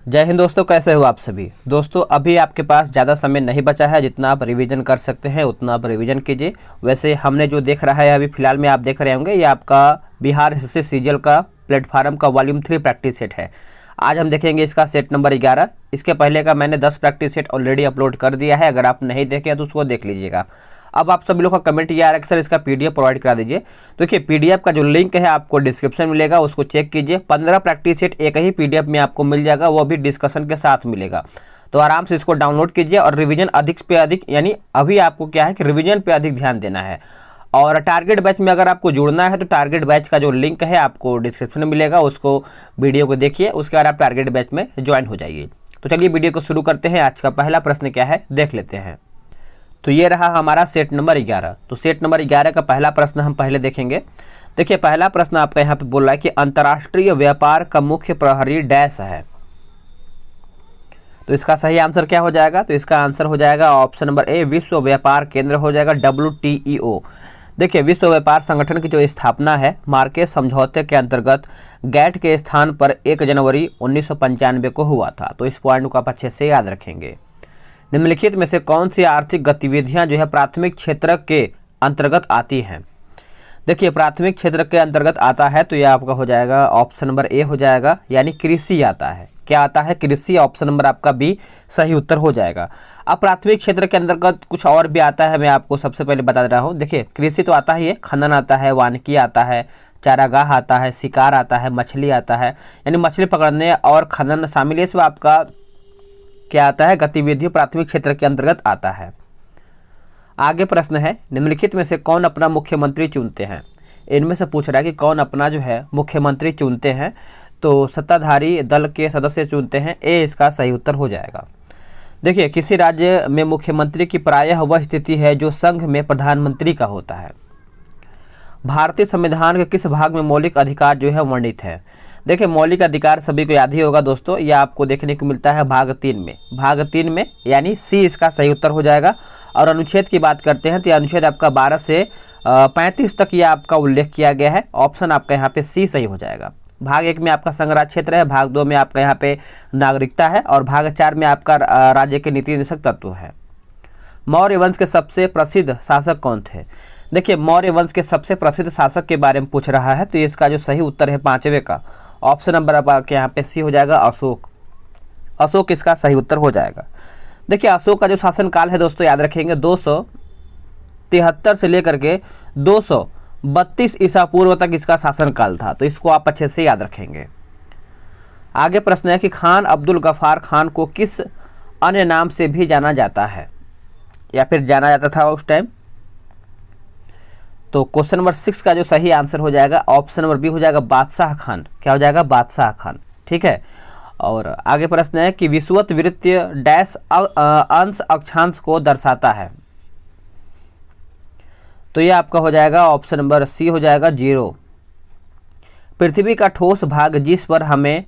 जय हिंद दोस्तों, कैसे हो आप सभी। दोस्तों अभी आपके पास ज़्यादा समय नहीं बचा है, जितना आप रिवीजन कर सकते हैं उतना आप रिवीजन कीजिए। वैसे हमने जो देख रहा है अभी फ़िलहाल में आप देख रहे होंगे, ये आपका बिहार हिस्से सीजीएल का प्लेटफार्म का वॉल्यूम 3 प्रैक्टिस सेट है। आज हम देखेंगे इसका सेट नंबर 11। इसके पहले का मैंने 10 प्रैक्टिस सेट ऑलरेडी अपलोड कर दिया है, अगर आप नहीं देखे तो उसको देख लीजिएगा। अब आप सभी लोग का कमेंट ये आ रहा है कि सर इसका पीडीएफ प्रोवाइड करा दीजिए। देखिए पीडीएफ का जो लिंक है आपको डिस्क्रिप्शन मिलेगा, उसको चेक कीजिए। 15 प्रैक्टिस सेट एक ही पीडीएफ में आपको मिल जाएगा, वो भी डिस्कशन के साथ मिलेगा। तो आराम से इसको डाउनलोड कीजिए और रिवीजन अधिक पे अधिक, यानी अभी आपको क्या है कि रिवीजन पे अधिक ध्यान देना है। और टारगेट बैच में अगर आपको जुड़ना है तो टारगेट बैच का जो लिंक है आपको डिस्क्रिप्शन में मिलेगा, उसको वीडियो को देखिए, उसके बाद आप टारगेट बैच में ज्वाइन हो जाइए। तो चलिए वीडियो को शुरू करते हैं। आज का पहला प्रश्न क्या है देख लेते हैं। तो ये रहा हमारा सेट नंबर 11। तो सेट नंबर 11 का पहला प्रश्न हम पहले देखेंगे। देखिए पहला प्रश्न आपका यहाँ पे बोल रहा है कि अंतर्राष्ट्रीय व्यापार का मुख्य प्रहरी डैश है। तो इसका सही आंसर क्या हो जाएगा? तो इसका आंसर हो जाएगा ऑप्शन नंबर ए, विश्व व्यापार केंद्र हो जाएगा, WTO। देखिए विश्व व्यापार संगठन की जो स्थापना है मार्केस समझौते के अंतर्गत गैट के स्थान पर 1 जनवरी 1995 को हुआ था। तो इस पॉइंट को आप अच्छे से याद रखेंगे। निम्नलिखित में से कौन सी आर्थिक गतिविधियां जो है प्राथमिक क्षेत्र के अंतर्गत आती हैं? देखिए प्राथमिक क्षेत्र के अंतर्गत आता है तो यह आपका हो जाएगा ऑप्शन नंबर ए हो जाएगा, यानी कृषि आता है। क्या आता है? कृषि। ऑप्शन नंबर आपका बी सही उत्तर हो जाएगा। अब प्राथमिक क्षेत्र के अंतर्गत कुछ और भी आता है, मैं आपको सबसे पहले बता रहा हूँ। देखिए कृषि तो आता ही है, खनन आता है, वानिकी आता है, चारागाह आता है, शिकार आता है, मछली आता है, यानी मछली पकड़ने और खनन शामिल है। इसमें आपका क्या आता है? गतिविधि प्राथमिक क्षेत्र के अंतर्गत आता है। आगे प्रश्न है, निम्नलिखित में से कौन अपना मुख्यमंत्री चुनते हैं? इनमें से पूछ रहा है कि कौन अपना जो है मुख्यमंत्री चुनते हैं। तो सत्ताधारी दल के सदस्य चुनते हैं, ए इसका सही उत्तर हो जाएगा। देखिए किसी राज्य में मुख्यमंत्री की प्रायः वह स्थिति है जो संघ में प्रधानमंत्री का होता है। भारतीय संविधान के किस भाग में मौलिक अधिकार जो है वर्णित है? देखिए मौलिक अधिकार सभी को याद ही होगा दोस्तों, यह आपको देखने को मिलता है भाग 3 में। भाग 3 में यानी सी इसका सही उत्तर हो जाएगा। और अनुच्छेद की बात करते हैं तो अनुच्छेद आपका 12 से 35 तक यह आपका उल्लेख किया गया है। ऑप्शन आपका यहाँ पे सी सही हो जाएगा। भाग 1 में आपका संघ राज्य क्षेत्र है, भाग 2 में आपका यहाँ पे नागरिकता है, और भाग 4 में आपका राज्य के नीति निर्देशक तत्व है। मौर्य वंश के सबसे प्रसिद्ध शासक कौन थे? देखिए मौर्य वंश के सबसे प्रसिद्ध शासक के बारे में पूछ रहा है, तो इसका जो सही उत्तर है 5वें का ऑप्शन नंबर आपके यहाँ पे सी हो जाएगा, अशोक। अशोक इसका सही उत्तर हो जाएगा। देखिए अशोक का जो शासनकाल है दोस्तों याद रखेंगे, 273 से लेकर के 232 ईसा पूर्व तक इसका शासनकाल था। तो इसको आप अच्छे से याद रखेंगे। आगे प्रश्न है कि खान अब्दुल गफ्फार खान को किस अन्य नाम से भी जाना जाता है या फिर जाना जाता था उस टाइम? तो क्वेश्चन नंबर 6 का जो सही आंसर हो जाएगा ऑप्शन नंबर बी हो जाएगा, बादशाह खान। क्या हो जाएगा? बादशाह खान। ठीक है। और आगे प्रश्न है कि विषुवत वृत्तीय डैश अंश अक्षांश को दर्शाता है। तो ये आपका हो जाएगा ऑप्शन नंबर सी हो जाएगा, 0। पृथ्वी का ठोस भाग जिस पर हमें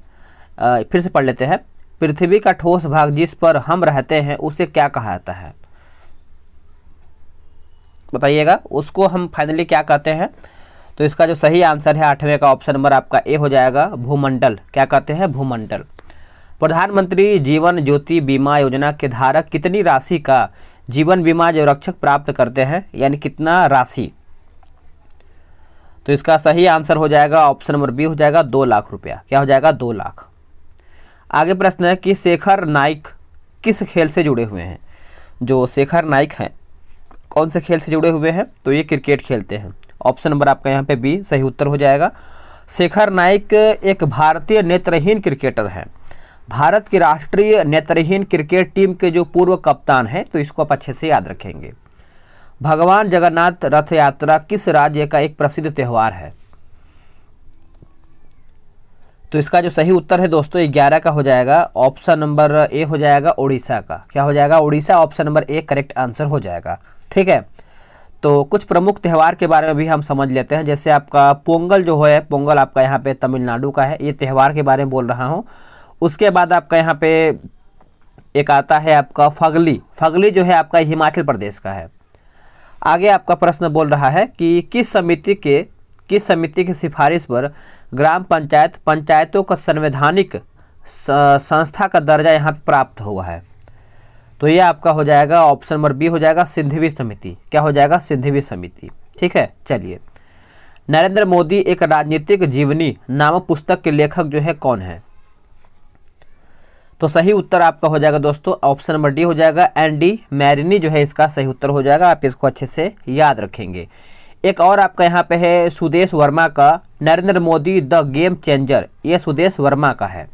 फिर से पढ़ लेते हैं। पृथ्वी का ठोस भाग जिस पर हम रहते हैं उसे क्या कहा जाता है? बताइएगा, उसको हम फाइनली क्या कहते हैं? तो इसका जो सही आंसर है 8वें का ऑप्शन नंबर आपका ए हो जाएगा, भूमंडल। क्या कहते हैं? भूमंडल। प्रधानमंत्री जीवन ज्योति बीमा योजना के धारक कितनी राशि का जीवन बीमा जो रक्षक प्राप्त करते हैं, यानी कितना राशि? तो इसका सही आंसर हो जाएगा ऑप्शन नंबर बी हो जाएगा, 2 लाख रुपया। क्या हो जाएगा? 2 लाख। आगे प्रश्न है कि शेखर नाइक किस खेल से जुड़े हुए हैं? जो शेखर नाइक हैं कौन से खेल से जुड़े हुए हैं? तो ये क्रिकेट खेलते हैं। ऑप्शन नंबर आपका यहाँ पे बी सही उत्तर हो जाएगा। शेखर नाइक एक भारतीय नेत्रहीन क्रिकेटर हैं, भारत की राष्ट्रीय नेत्रहीन क्रिकेट टीम के जो पूर्व कप्तान हैं। तो इसको आप अच्छे से याद रखेंगे। भगवान जगन्नाथ रथ यात्रा किस राज्य का एक प्रसिद्ध त्यौहार है? तो इसका जो सही उत्तर है दोस्तों 11 का हो जाएगा, ऑप्शन नंबर ए हो जाएगा, उड़ीसा का। क्या हो जाएगा? Orissa. Option number A correct answer हो जाएगा। ठीक है। तो कुछ प्रमुख त्यौहार के बारे में भी हम समझ लेते हैं। जैसे आपका पोंगल जो है, पोंगल आपका यहाँ पे तमिलनाडु का है, ये त्यौहार के बारे में बोल रहा हूँ। उसके बाद आपका यहाँ पे एक आता है आपका फगली। फगली जो है आपका हिमाचल प्रदेश का है। आगे आपका प्रश्न बोल रहा है कि किस समिति की सिफारिश पर ग्राम पंचायतों का संवैधानिक संस्था का दर्जा यहाँ पे प्राप्त हुआ है। तो ये आपका हो जाएगा ऑप्शन नंबर बी हो जाएगा सिंधिवी समिति। क्या हो जाएगा? सिंधिवी समिति। ठीक है, चलिए। नरेंद्र मोदी एक राजनीतिक जीवनी नामक पुस्तक के लेखक जो है कौन है? तो सही उत्तर आपका हो जाएगा दोस्तों ऑप्शन नंबर डी हो जाएगा एनडी मैरिनी जो है इसका सही उत्तर हो जाएगा। आप इसको अच्छे से याद रखेंगे। एक और आपका यहाँ पे है सुदेश वर्मा का Narendra Modi the game changer, ये सुदेश वर्मा का है।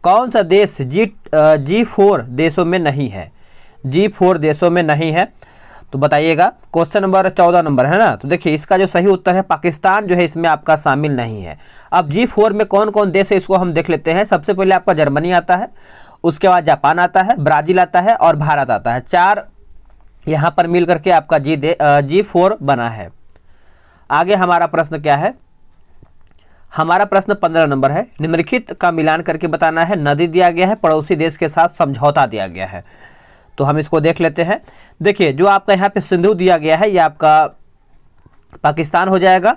कौन सा देश G4 देशों में नहीं है? G4 देशों में नहीं है तो बताइएगा। क्वेश्चन नंबर 14 नंबर है ना। तो देखिए इसका जो सही उत्तर है पाकिस्तान जो है इसमें आपका शामिल नहीं है। अब G4 में कौन कौन देश है इसको हम देख लेते हैं। सबसे पहले आपका जर्मनी आता है, उसके बाद जापान आता है, ब्राज़ील आता है और भारत आता है। 4 यहाँ पर मिल करके आपका G4 बना है। आगे हमारा प्रश्न क्या है? हमारा प्रश्न 15 नंबर है। निम्नलिखित का मिलान करके बताना है। नदी दिया गया है, पड़ोसी देश के साथ समझौता दिया गया है। तो हम इसको देख लेते हैं। देखिए जो आपका यहाँ पे सिंधु दिया गया है ये आपका पाकिस्तान हो जाएगा,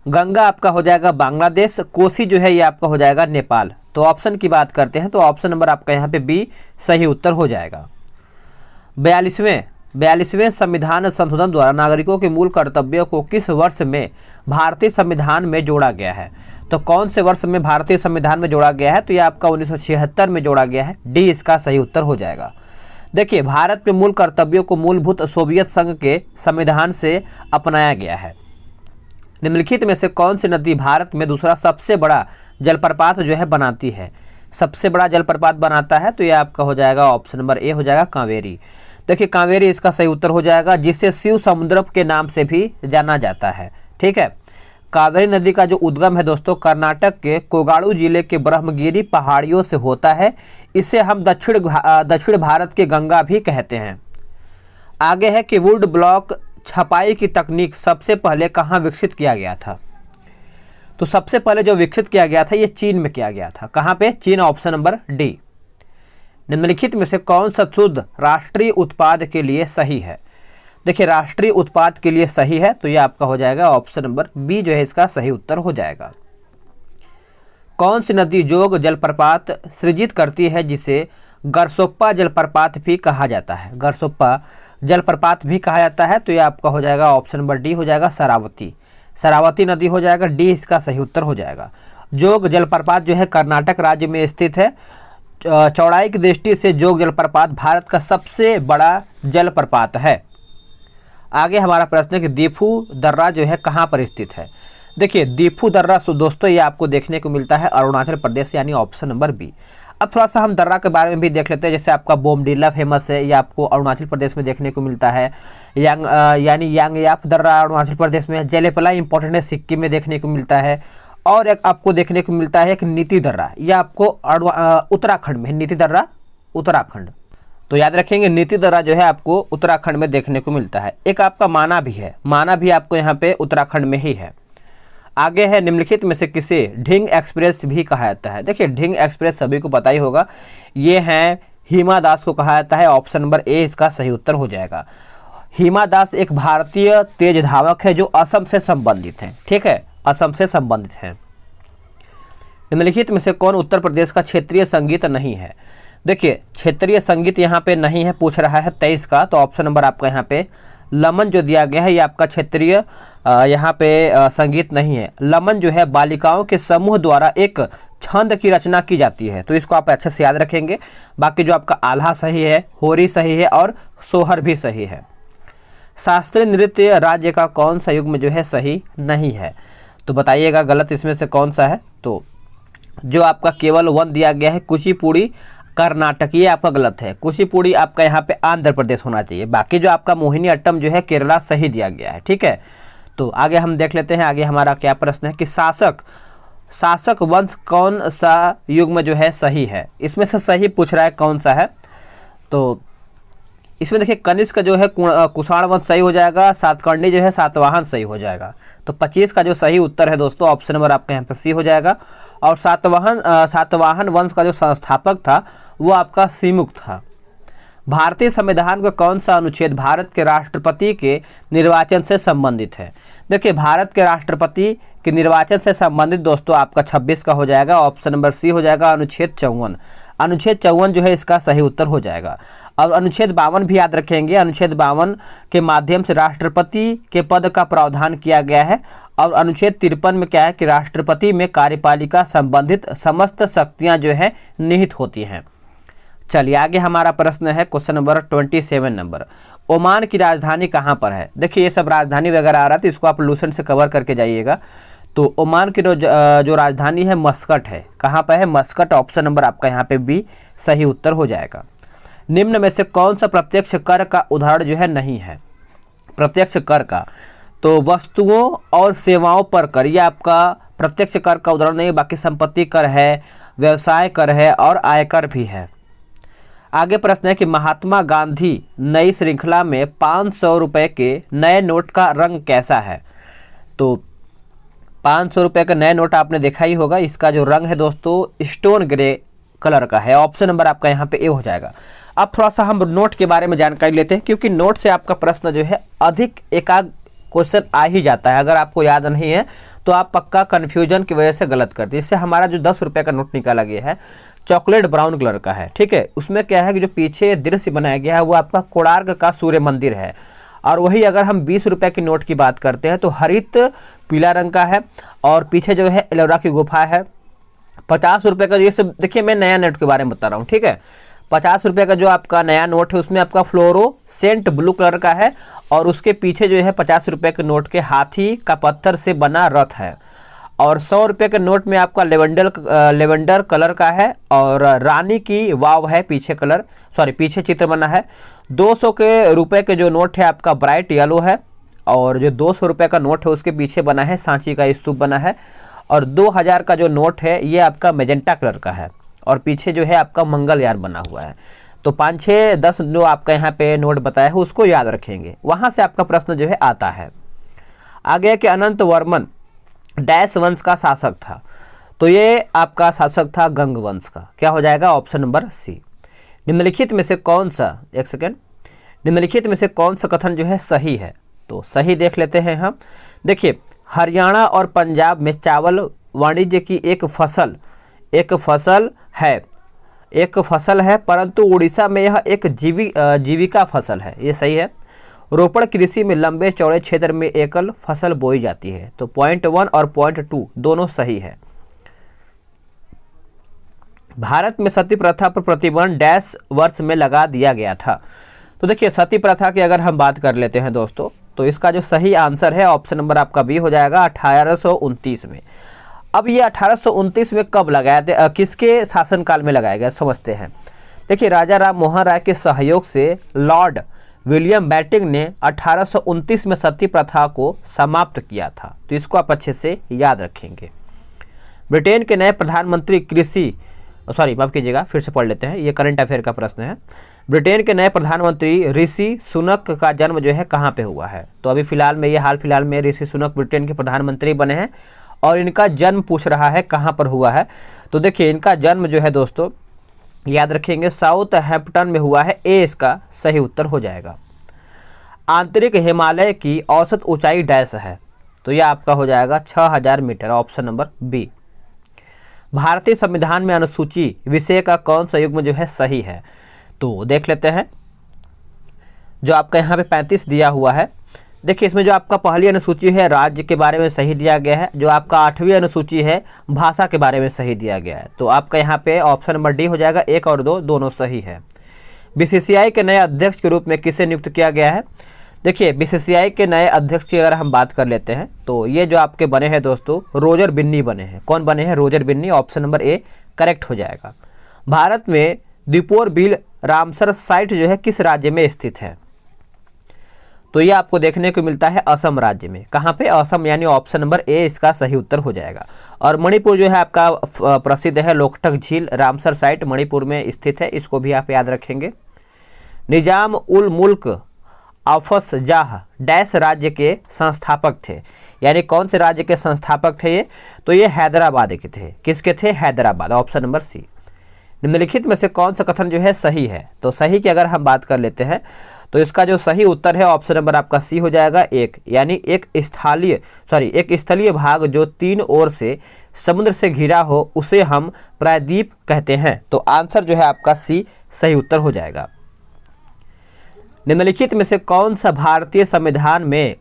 गंगा आपका हो जाएगा बांग्लादेश, कोसी जो है ये आपका हो जाएगा नेपाल। तो ऑप्शन की बात करते हैं तो ऑप्शन नंबर आपका यहाँ पे बी सही उत्तर हो जाएगा। 42वें संविधान संशोधन द्वारा नागरिकों के मूल कर्तव्यों को किस वर्ष में भारतीय संविधान में जोड़ा गया है? तो कौन से वर्ष में भारतीय संविधान में जोड़ा गया है? तो ये आपका 1976 में जोड़ा गया है। डी इसका सही उत्तर हो जाएगा। देखिए भारत के मूल कर्तव्यों को मूलभूत सोवियत संघ के संविधान से अपनाया गया है। निम्नलिखित में से कौन सी नदी भारत में दूसरा सबसे बड़ा जलप्रपात जो है बनाती है? सबसे बड़ा जलप्रपात बनाता है तो ये आपका हो जाएगा ऑप्शन नंबर ए हो जाएगा कावेरी। देखिए कावेरी इसका सही उत्तर हो जाएगा, जिसे शिव समुद्र के नाम से भी जाना जाता है। ठीक है, कावेरी नदी का जो उद्गम है दोस्तों कर्नाटक के कोगाड़ू जिले के ब्रह्मगिरी पहाड़ियों से होता है। इसे हम दक्षिण भारत के गंगा भी कहते हैं। आगे है कि वुड ब्लॉक छपाई की तकनीक सबसे पहले कहाँ विकसित किया गया था? तो सबसे पहले जो विकसित किया गया था ये चीन में किया गया था। कहाँ पे? चीन, ऑप्शन नंबर डी। निम्नलिखित में से कौन सा शुद्ध राष्ट्रीय उत्पाद के लिए सही है? देखिए राष्ट्रीय उत्पाद के लिए सही है तो ये आपका हो जाएगा ऑप्शन नंबर बी जो है इसका सही उत्तर हो जाएगा। कौन सी नदी जोग जलप्रपात सृजित करती है जिसे गरसोप्पा जलप्रपात भी कहा जाता है? गरसोप्पा जलप्रपात भी कहा जाता है तो ये आपका हो जाएगा ऑप्शन नंबर डी हो जाएगा शरावती। शरावती नदी हो जाएगा। डी इसका सही उत्तर हो जाएगा। जोग जलप्रपात जो है कर्नाटक राज्य में स्थित है। चौड़ाई की दृष्टि से जोग जलप्रपात भारत का सबसे बड़ा जलप्रपात है। आगे हमारा प्रश्न है कि दीफू दर्रा जो है कहाँ पर स्थित है? देखिए दीफू दर्रा दोस्तों ये आपको देखने को मिलता है अरुणाचल प्रदेश, यानी ऑप्शन नंबर बी। अब थोड़ा सा हम दर्रा के बारे में भी देख लेते हैं। जैसे आपका बोमडिला फेमस है, ये आपको अरुणाचल प्रदेश में देखने को मिलता है। यांगयाप दर्रा अरुणाचल प्रदेश में है। जेलेपला इंपॉर्टेंट है, सिक्किम में देखने को मिलता है। और एक आपको देखने को मिलता है एक नीति दर्रा, यह आपको उत्तराखंड में है। नीति दर्रा उत्तराखंड, तो याद रखेंगे नीति दर्रा जो है आपको उत्तराखंड में देखने को मिलता है। एक आपका माना भी है, माना भी आपको यहाँ पे उत्तराखंड में ही है। आगे है निम्नलिखित में से किसे ढिंग एक्सप्रेस भी कहा जाता है? देखिए ढिंग एक्सप्रेस सभी को पता ही होगा, ये हैं हिमा दास को कहा जाता है। ऑप्शन नंबर ए इसका सही उत्तर हो जाएगा। हिमा दास एक भारतीय तेज धावक है जो असम से संबंधित है। ठीक है, असम से संबंधित है। निम्नलिखित में से कौन उत्तर प्रदेश का क्षेत्रीय संगीत नहीं है? देखिए क्षेत्रीय संगीत यहाँ पे नहीं है, पूछ रहा है 23 का। तो ऑप्शन नंबर आपका यहाँ पे लमन जो दिया गया है ये आपका क्षेत्रीय यहाँ पे संगीत नहीं है। लमन जो है बालिकाओं के समूह द्वारा एक छंद की रचना की जाती है, तो इसको आप अच्छे से याद रखेंगे। बाकी जो आपका आल्हा सही है, होरी सही है और सोहर भी सही है। शास्त्रीय नृत्य राज्य का कौन सा युग्म जो है सही नहीं है? तो बताइएगा गलत इसमें से कौन सा है। तो जो आपका केवल 1 दिया गया है कुचिपुड़ी कर्नाटक, ये आपका गलत है। कुचिपुड़ी आपका यहाँ पे आंध्र प्रदेश होना चाहिए। बाकी जो आपका मोहिनी अट्टम जो है केरला सही दिया गया है। ठीक है, तो आगे हम देख लेते हैं। आगे हमारा क्या प्रश्न है कि शासक वंश कौन सा युग्म जो है सही है? इसमें से सही पूछ रहा है कौन सा है। तो इसमें देखिए कनिष्क जो है कुषाण वंश सही हो जाएगा। सातकर्णी जो है सातवाहन सही हो जाएगा। तो 25 का जो सही उत्तर है दोस्तों ऑप्शन नंबर आपका यहाँ पर सी हो जाएगा। और सातवाहन वंश का जो संस्थापक था वो आपका सीमुक था। भारतीय संविधान का कौन सा अनुच्छेद भारत के राष्ट्रपति के निर्वाचन से संबंधित है? देखिए भारत के राष्ट्रपति कि निर्वाचन से संबंधित दोस्तों आपका 26 का हो जाएगा, ऑप्शन नंबर सी हो जाएगा अनुच्छेद 54। अनुच्छेद 54 जो है इसका सही उत्तर हो जाएगा। और अनुच्छेद 52 भी याद रखेंगे, अनुच्छेद 52 के माध्यम से राष्ट्रपति के पद का प्रावधान किया गया है। और अनुच्छेद 53 में क्या है कि राष्ट्रपति में कार्यपालिका संबंधित समस्त शक्तियां जो है निहित होती हैं। चलिए आगे हमारा प्रश्न है क्वेश्चन नंबर 27 नंबर, ओमान की राजधानी कहाँ पर है। देखिए ये सब राजधानी वगैरह आ रहा था, इसको आप लूसेंट से कवर करके जाइएगा। तो ओमान की जो राजधानी है मस्कट है। कहाँ पर है? मस्कट। ऑप्शन नंबर आपका यहाँ पे बी सही उत्तर हो जाएगा। निम्न में से कौन सा प्रत्यक्ष कर का उदाहरण जो है नहीं है? प्रत्यक्ष कर का तो वस्तुओं और सेवाओं पर कर, ये आपका प्रत्यक्ष कर का उदाहरण नहीं है। बाकी संपत्ति कर है, व्यवसाय कर है और आयकर भी है। आगे प्रश्न है कि महात्मा गांधी नई श्रृंखला में 500 रुपये के नए नोट का रंग कैसा है? तो 500 रुपये का नया नोट आपने देखा ही होगा, इसका जो रंग है दोस्तों स्टोन ग्रे कलर का है। ऑप्शन नंबर आपका यहाँ पे ए हो जाएगा। अब थोड़ा सा हम नोट के बारे में जानकारी लेते हैं, क्योंकि नोट से आपका प्रश्न जो है अधिक एकाध क्वेश्चन आ ही जाता है। अगर आपको याद नहीं है तो आप पक्का कन्फ्यूजन की वजह से गलत करते हैं। इससे हमारा जो 10 रुपये का नोट निकाला गया है चॉकलेट ब्राउन कलर का है, ठीक है। उसमें क्या है कि जो पीछे दृश्य बनाया गया है वो आपका कोणार्क का सूर्य मंदिर है। और वही अगर हम 20 रुपये की नोट की बात करते हैं तो हरित पीला रंग का है और पीछे जो है एलोरा की गुफा है। 50 रुपये का ये सब देखिए, मैं नया नोट के बारे में बता रहा हूँ, ठीक है। 50 रुपये का जो आपका नया नोट है उसमें आपका फ्लोरोसेंट ब्लू कलर का है और उसके पीछे जो है 50 रुपये के नोट के हाथी का पत्थर से बना रथ है। और 100 रुपये के नोट में आपका लेवेंडर कलर का है और रानी की वाव है पीछे कलर, सॉरी पीछे चित्र बना है। 200 के रुपये के जो नोट है आपका ब्राइट येलो है और जो 200 रुपये का नोट है उसके पीछे बना है सांची का स्तूप बना है। और 2000 का जो नोट है ये आपका मेजेंटा कलर का है और पीछे जो है आपका मंगलयान बना हुआ है। तो 5, 6, 10 जो आपका यहाँ पे नोट बताया है उसको याद रखेंगे, वहाँ से आपका प्रश्न जो है आता है। आगे कि अनंत वर्मन डैश वंश का शासक था। तो ये आपका शासक था गंग वंश का। क्या हो जाएगा? Option number C. निम्नलिखित में से कौन सा, एक सेकेंड, निम्नलिखित में से कौन सा कथन जो है सही है? तो सही देख लेते हैं हम। देखिए हरियाणा और पंजाब में चावल वाणिज्य की एक फसल है, परंतु उड़ीसा में यह एक जीविका फसल है। ये सही है। रोपड़ कृषि में लंबे चौड़े क्षेत्र में एकल फसल बोई जाती है। तो पॉइंट 1 और पॉइंट 2 दोनों सही है। भारत में सती प्रथा पर प्रतिबंध डैश वर्ष में लगा दिया गया था। तो देखिए सती प्रथा की अगर हम बात कर लेते हैं दोस्तों तो इसका जो सही आंसर है ऑप्शन नंबर आपका बी हो जाएगा 1829 में। अब ये 1829 में कब लगाया था, किसके शासनकाल में लगाया गया समझते हैं। देखिए राजा राम मोहन राय के सहयोग से लॉर्ड विलियम बेंटिंक ने 1829 में सती प्रथा को समाप्त किया था। तो इसको आप अच्छे से याद रखेंगे। ब्रिटेन के नए प्रधानमंत्री माफ कीजिएगा, फिर से पढ़ लेते हैं, ये करंट अफेयर का प्रश्न है। ब्रिटेन के नए प्रधानमंत्री ऋषि सुनक का जन्म जो है कहाँ पे हुआ है? तो अभी फिलहाल में हाल फिलहाल में ऋषि सुनक ब्रिटेन के प्रधानमंत्री बने हैं और इनका जन्म पूछ रहा है कहाँ पर हुआ है। तो देखिए इनका जन्म जो है दोस्तों याद रखेंगे साउथ हैम्पटन में हुआ है। ए इसका सही उत्तर हो जाएगा। आंतरिक हिमालय की औसत ऊंचाई डैश है। तो यह आपका हो जाएगा 6000 मीटर। Option number B. भारतीय संविधान में अनुसूची विषय का कौन सा युग्म जो है सही है? तो देख लेते हैं। जो आपका यहाँ पे 35 दिया हुआ है, देखिए इसमें जो आपका पहली अनुसूची है राज्य के बारे में सही दिया गया है। जो आपका 8वीं अनुसूची है भाषा के बारे में सही दिया गया है। तो आपका यहाँ पे ऑप्शन नंबर डी हो जाएगा। 1 और 2 दोनों सही है। बीसीसीआई के नए अध्यक्ष के रूप में किसे नियुक्त किया गया है? देखिए बीसीसीआई के नए अध्यक्ष की अगर हम बात कर लेते हैं तो ये जो आपके बने हैं दोस्तों रोजर बिन्नी बने हैं। कौन बने हैं? Roger Binny. Option number A correct हो जाएगा। भारत में दीपोर बिल रामसर साइट जो है किस राज्य में स्थित है? तो ये आपको देखने को मिलता है असम राज्य में। कहाँ पे? असम, यानी ऑप्शन नंबर ए इसका सही उत्तर हो जाएगा। और मणिपुर जो है आपका प्रसिद्ध है लोकटक झील, रामसर साइट मणिपुर में स्थित है। इसको भी आप याद रखेंगे। निजाम उल मुल्क आफस जाह डैश राज्य के संस्थापक थे, यानी कौन से राज्य के संस्थापक थे ये? तो ये हैदराबाद के थे। किसके थे? हैदराबाद। Option number C. निम्नलिखित में से कौन सा कथन जो है सही है? तो सही की अगर हम बात कर लेते हैं तो इसका जो सही उत्तर है ऑप्शन नंबर आपका सी हो जाएगा एक, यानी एक स्थलीय भाग जो 3 ओर से समुद्र से घिरा हो उसे हम प्रायद्वीप कहते हैं। तो आंसर जो है आपका सी सही उत्तर हो जाएगा। निम्नलिखित में से कौन सा भारतीय संविधान में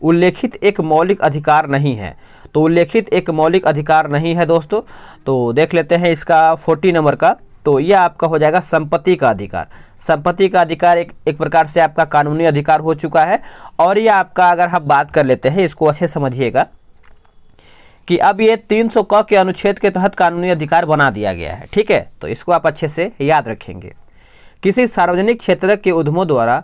उल्लेखित एक मौलिक अधिकार नहीं है? तो उल्लेखित एक मौलिक अधिकार नहीं है दोस्तों, तो देख लेते हैं इसका 40 नंबर का। तो यह आपका हो जाएगा संपत्ति का अधिकार। संपत्ति का अधिकार एक प्रकार से आपका कानूनी अधिकार हो चुका है। और यह आपका, अगर हम बात कर लेते हैं, इसको अच्छे समझिएगा कि अब ये 300 क के अनुच्छेद के तहत कानूनी अधिकार बना दिया गया है। ठीक है, तो इसको आप अच्छे से याद रखेंगे। किसी सार्वजनिक क्षेत्र के उद्यमों द्वारा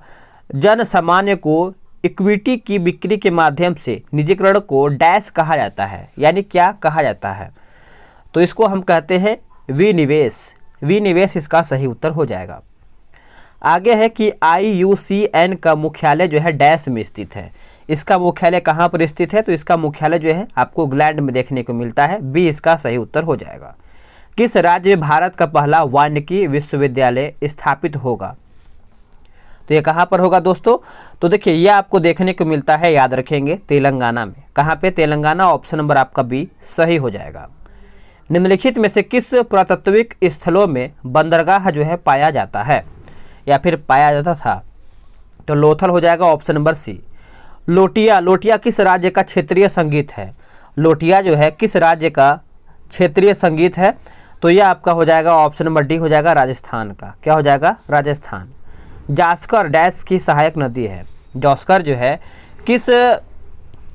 जन सामान्य को इक्विटी की बिक्री के माध्यम से निजीकरण को डैश कहा जाता है, यानी क्या कहा जाता है? तो इसको हम कहते हैं विनिवेश। विनिवेश इसका सही उत्तर हो जाएगा। आगे है कि IUCN का मुख्यालय जो है डैश में स्थित है। इसका मुख्यालय कहाँ पर स्थित है? तो इसका मुख्यालय जो है आपको इंग्लैंड में देखने को मिलता है। बी इसका सही उत्तर हो जाएगा। किस राज्य में भारत का पहला वानिकी विश्वविद्यालय स्थापित होगा? तो ये कहाँ पर होगा दोस्तों? तो देखिए, ये आपको देखने को मिलता है, याद रखेंगे, तेलंगाना में। कहाँ पे? तेलंगाना। ऑप्शन नंबर आपका बी सही हो जाएगा। निम्नलिखित में से किस पुरातात्विक स्थलों में बंदरगाह जो है पाया जाता है या फिर पाया जाता था? तो लोथल हो जाएगा, ऑप्शन नंबर सी। लोटिया। लोटिया किस राज्य का क्षेत्रीय संगीत है? लोटिया जो है किस राज्य का क्षेत्रीय संगीत है? तो यह आपका हो जाएगा ऑप्शन नंबर डी हो जाएगा, राजस्थान का। क्या हो जाएगा? राजस्थान। जास्कर डैश की सहायक नदी है। जास्कर जो है किस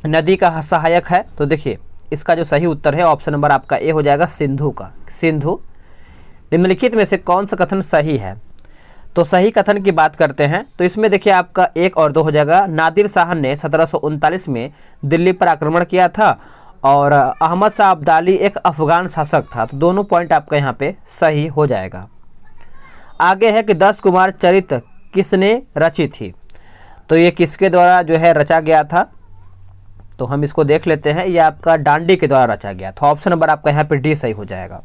नदी का सहायक है? तो देखिए, इसका जो सही उत्तर है ऑप्शन नंबर आपका ए हो जाएगा, सिंधु का। सिंधु। निम्नलिखित में से कौन सा कथन सही है? तो सही कथन की बात करते हैं तो इसमें देखिए आपका 1 और 2 हो जाएगा। नादिर शाह ने 1739 में दिल्ली पर आक्रमण किया था और अहमद शाह अब्दाली एक अफगान शासक था। तो दोनों पॉइंट आपका यहाँ पे सही हो जाएगा। आगे है कि 10 कुमार चरित किसने रची थी? तो ये किसके द्वारा जो है रचा गया था? तो हम इसको देख लेते हैं। ये आपका डांडी के द्वारा रचा गया था। ऑप्शन नंबर आपका यहाँ पे डी सही हो जाएगा।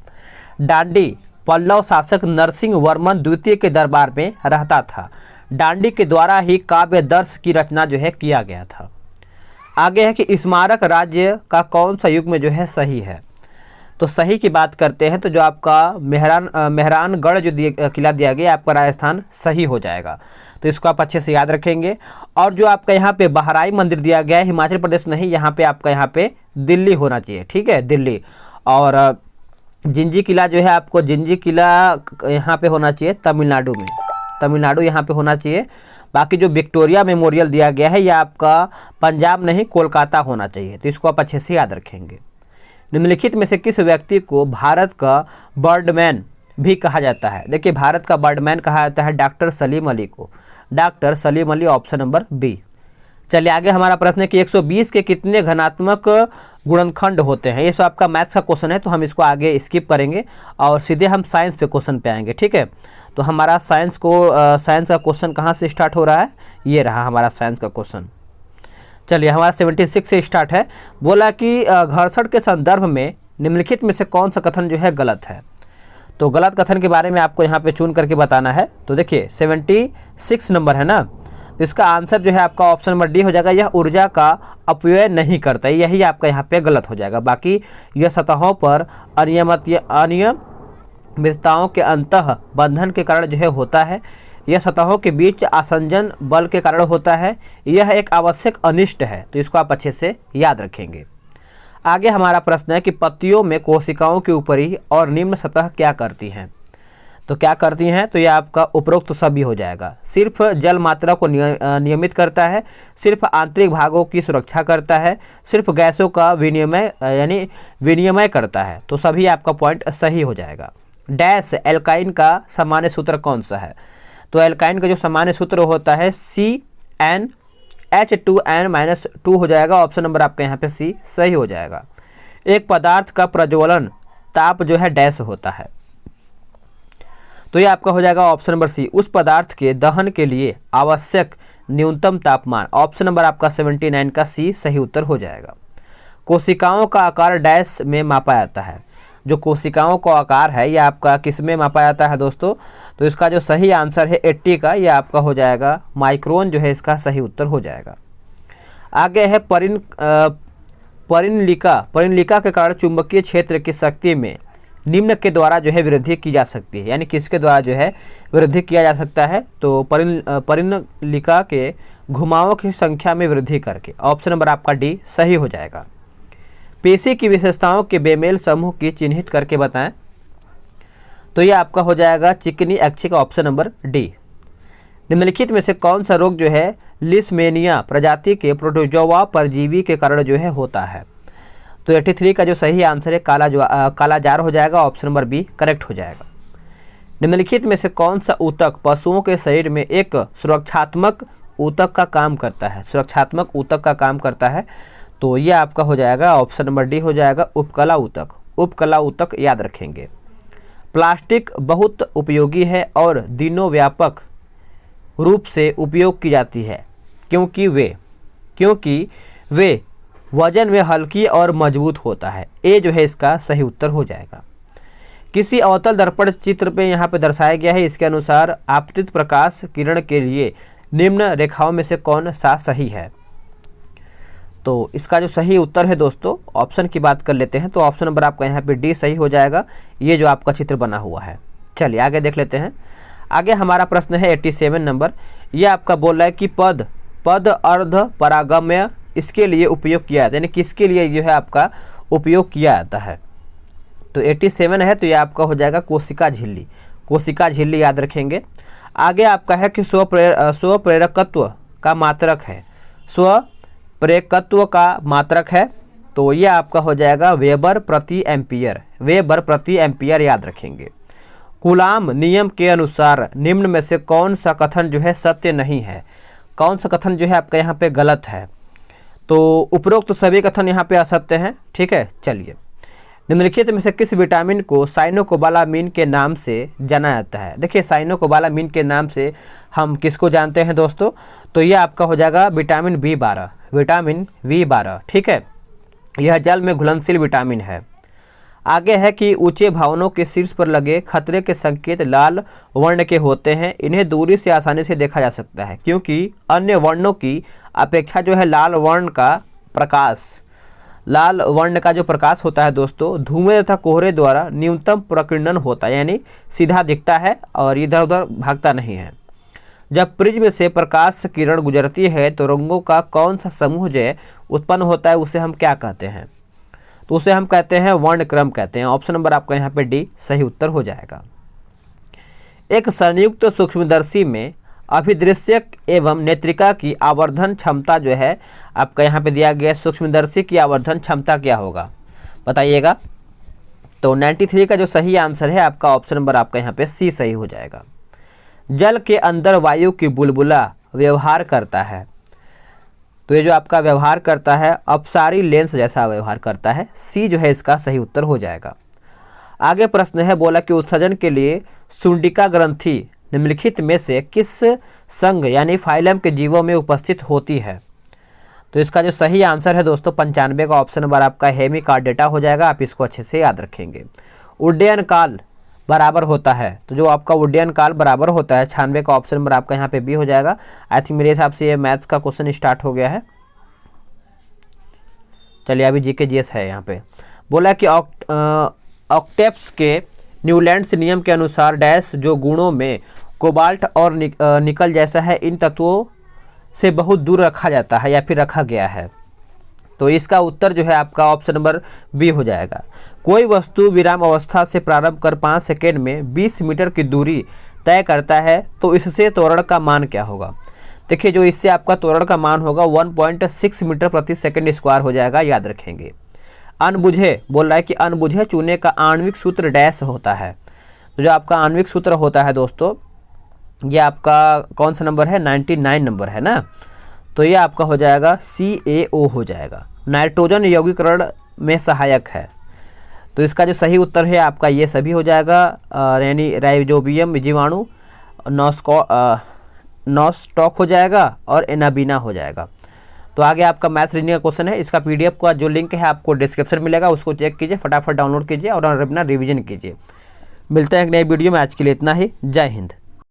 डांडी पल्लव शासक नरसिंह वर्मन द्वितीय के दरबार में रहता था। डांडी के द्वारा ही काव्य दर्श की रचना जो है किया गया था। आगे है कि स्मारक राज्य का कौन सा युग में जो है सही है? तो सही की बात करते हैं तो जो आपका मेहरानगढ़ जो किला दिया गया आपका राजस्थान सही हो जाएगा। तो इसको आप अच्छे से याद रखेंगे। और जो आपका यहाँ पे बहराई मंदिर दिया गया है हिमाचल प्रदेश नहीं, यहाँ पे आपका यहाँ पे दिल्ली होना चाहिए। ठीक है, दिल्ली। और जिंजी किला जो है आपको जिंजी किला यहाँ पे होना चाहिए तमिलनाडु में। तमिलनाडु यहाँ पे होना चाहिए। बाकी जो विक्टोरिया मेमोरियल दिया गया है यह आपका पंजाब नहीं कोलकाता होना चाहिए। तो इसको आप अच्छे से याद रखेंगे। निम्नलिखित में से किस व्यक्ति को भारत का बर्डमैन भी कहा जाता है? देखिए, भारत का बर्डमैन कहा जाता है डॉक्टर सलीम अली को। Doctor Salim Ali, option number B. चलिए आगे हमारा प्रश्न है कि 120 के कितने घनात्मक गुणनखंड होते हैं? ये सब आपका मैथ्स का क्वेश्चन है तो हम इसको आगे स्किप करेंगे और सीधे हम साइंस पे क्वेश्चन पे आएंगे। ठीक है, तो हमारा साइंस का क्वेश्चन कहाँ से स्टार्ट हो रहा है? ये रहा हमारा साइंस का क्वेश्चन। चलिए, हमारा 76 से स्टार्ट है। बोला कि घर्षण के संदर्भ में निम्नलिखित में से कौन सा कथन जो है गलत है? तो गलत कथन के बारे में आपको यहाँ पे चुन करके बताना है। तो देखिए 76 नंबर है ना, तो इसका आंसर जो है आपका ऑप्शन नंबर डी हो जाएगा। यह ऊर्जा का अपव्यय नहीं करता, यही आपका यहाँ पे गलत हो जाएगा। बाकी यह सतहों पर अनियमितताओं के अंतः बंधन के कारण जो है होता है। यह सतहों के बीच आसंजन बल के कारण होता है। यह एक आवश्यक अनिष्ट है। तो इसको आप अच्छे से याद रखेंगे। आगे हमारा प्रश्न है कि पत्तियों में कोशिकाओं की ऊपरी और निम्न सतह क्या करती हैं? तो क्या करती हैं? तो यह आपका उपरोक्त सभी हो जाएगा। सिर्फ जल मात्रा को नियमित करता है, सिर्फ आंतरिक भागों की सुरक्षा करता है, सिर्फ गैसों का विनिमय करता है। तो सभी आपका पॉइंट सही हो जाएगा। डैश एल्काइन का सामान्य सूत्र कौन सा है? तो एल्काइन का जो सामान्य सूत्र होता है CnH2n-2 हो जाएगा। ऑप्शन नंबर आपका यहाँ पे सी सही हो जाएगा। एक पदार्थ का प्रज्वलन ताप जो है डैश होता है। तो ये आपका हो जाएगा ऑप्शन नंबर सी, उस पदार्थ के दहन के लिए आवश्यक न्यूनतम तापमान। ऑप्शन नंबर आपका 79 का सी सही उत्तर हो जाएगा। कोशिकाओं का आकार डैश में मापा जाता है। जो कोशिकाओं का आकार है ये आपका किस में मापा जाता है दोस्तों? तो इसका जो सही आंसर है 80 का, ये आपका हो जाएगा माइक्रोन जो है इसका सही उत्तर हो जाएगा। आगे है परिणलिका के कारण चुंबकीय क्षेत्र की शक्ति में निम्न के द्वारा जो है वृद्धि की जा सकती है, यानी किसके द्वारा जो है वृद्धि किया जा सकता है? तो परिणलिका के घुमावों की संख्या में वृद्धि करके। ऑप्शन नंबर आपका डी सही हो जाएगा। पेशी की विशेषताओं के बेमेल समूह की चिन्हित करके बताएं। तो ये आपका हो जाएगा चिकनी ऐच्छिक, ऑप्शन नंबर डी। निम्नलिखित में से कौन सा रोग जो है लिस्मेनिया प्रजाति के प्रोटोजोआ परजीवी के कारण जो है होता है? तो 83 का जो सही आंसर है कालाजार हो जाएगा, ऑप्शन नंबर बी करेक्ट हो जाएगा। निम्नलिखित में से कौन सा ऊतक पशुओं के शरीर में एक सुरक्षात्मक ऊतक का काम करता है? सुरक्षात्मक ऊतक का काम करता है, तो ये आपका हो जाएगा ऑप्शन नंबर डी हो जाएगा उपकला ऊतक। उपकला ऊतक याद रखेंगे। प्लास्टिक बहुत उपयोगी है और दिनों व्यापक रूप से उपयोग की जाती है क्योंकि वे वजन में हल्की और मजबूत होता है। ए जो है इसका सही उत्तर हो जाएगा। किसी अवतल दर्पण चित्र पे यहाँ पे दर्शाया गया है, इसके अनुसार आपतित प्रकाश किरण के लिए निम्न रेखाओं में से कौन सा सही है? तो इसका जो सही उत्तर है दोस्तों, ऑप्शन की बात कर लेते हैं तो ऑप्शन नंबर आपका यहाँ पे डी सही हो जाएगा। ये जो आपका चित्र बना हुआ है। चलिए आगे देख लेते हैं। आगे हमारा प्रश्न है 87 नंबर। ये आपका बोल रहा है कि पद अर्ध परागम्य इसके लिए उपयोग किया जाता है, यानी किसके लिए जो है आपका उपयोग किया जाता है? तो 87 है, तो ये आपका हो जाएगा कोशिका झिल्ली। कोशिका झिल्ली याद रखेंगे। आगे आपका है कि स्वप्रेरकत्व का मात्रक है। स्वप्रेरकत्व का मात्रक है, तो ये आपका हो जाएगा वेबर प्रति एम्पियर। वेबर प्रति एम्पियर याद रखेंगे। कूलाम नियम के अनुसार निम्न में से कौन सा कथन जो है सत्य नहीं है? कौन सा कथन जो है आपका यहाँ पे गलत है? तो उपरोक्त तो सभी कथन यहाँ पे असत्य हैं। ठीक है, चलिए। निम्नलिखित में से किस विटामिन को साइनोकोबालामीन के नाम से जाना जाता है? देखिए, साइनोकोबालामीन के नाम से हम किसको जानते हैं दोस्तों? तो ये आपका हो जाएगा विटामिन B12। विटामिन B12, ठीक है, यह जल में घुलनशील विटामिन है। आगे है कि ऊंचे भवनों के शीर्ष पर लगे खतरे के संकेत लाल वर्ण के होते हैं। इन्हें दूरी से आसानी से देखा जा सकता है क्योंकि अन्य वर्णों की अपेक्षा जो है लाल वर्ण का जो प्रकाश होता है दोस्तों, धुएं तथा कोहरे द्वारा न्यूनतम प्रकीर्णन होता है, यानी सीधा दिखता है और इधर उधर भागता नहीं है। जब प्रिज्म से प्रकाश किरण गुजरती है तो रंगों का कौन सा समूह जो उत्पन्न होता है उसे हम क्या कहते हैं? तो उसे हम कहते हैं वर्णक्रम कहते हैं। ऑप्शन नंबर आपका यहाँ पे डी सही उत्तर हो जाएगा। एक संयुक्त सूक्ष्मदर्शी में अभिदृश्यक एवं नेत्रिका की आवर्धन क्षमता जो है आपका यहाँ पे दिया गया। सूक्ष्मदर्शी की आवर्धन क्षमता क्या होगा बताइएगा? तो 93 का जो सही आंसर है आपका ऑप्शन नंबर आपका यहाँ पे सी सही हो जाएगा। जल के अंदर वायु की बुलबुला व्यवहार करता है, तो ये जो आपका व्यवहार करता है अपसारी लेंस जैसा व्यवहार करता है। सी जो है इसका सही उत्तर हो जाएगा। आगे प्रश्न है, बोला कि उत्सर्जन के लिए सुंडिका ग्रंथि निम्नलिखित में से किस संघ यानी फाइलम के जीवों में उपस्थित होती है? तो इसका जो सही आंसर है दोस्तों 95 का ऑप्शन नंबर आपका हेमिकार्डेटा हो जाएगा। आप इसको अच्छे से याद रखेंगे। उड्डयन काल बराबर होता है, तो जो आपका उड्डयन काल बराबर होता है 96 का ऑप्शन नंबर आपका यहाँ पे बी हो जाएगा। आई थिंक मेरे हिसाब से ये मैथ्स का क्वेश्चन स्टार्ट हो गया है। चलिए अभी जीके जीएस है। यहाँ पे बोला कि ऑक्टेव्स के न्यूलैंड्स नियम के अनुसार डैश जो गुणों में कोबाल्ट और निकल जैसा है इन तत्वों से बहुत दूर रखा जाता है या फिर रखा गया है। तो इसका उत्तर जो है आपका ऑप्शन नंबर बी हो जाएगा। कोई वस्तु विराम अवस्था से प्रारंभ कर 5 सेकेंड में 20 मीटर की दूरी तय करता है तो इससे त्वरण का मान क्या होगा? देखिए, जो इससे आपका त्वरण का मान होगा 1.6 मीटर प्रति सेकेंड स्क्वायर हो जाएगा, याद रखेंगे। अनबुझे बोल रहा है कि अनबुझे चूने का आणविक सूत्र डैश होता है। तो जो आपका आणविक सूत्र होता है दोस्तों, ये आपका कौन सा नंबर है? 99 नंबर है ना। तो ये आपका हो जाएगा CaO हो जाएगा। नाइट्रोजन यौगीकरण में सहायक है, तो इसका जो सही उत्तर है आपका ये सभी हो जाएगा, यानी राइजोबियम जीवाणु, नॉस्टॉक हो जाएगा और एनाबीना हो जाएगा। तो आगे आपका मैथ्स रीजनिंग का क्वेश्चन है, इसका पीडीएफ का जो लिंक है आपको डिस्क्रिप्शन में मिलेगा, उसको चेक कीजिए, फटाफट डाउनलोड कीजिए और अपना रिवीजन कीजिए। मिलते हैं एक नई वीडियो में, आज के लिए इतना ही। जय हिंद।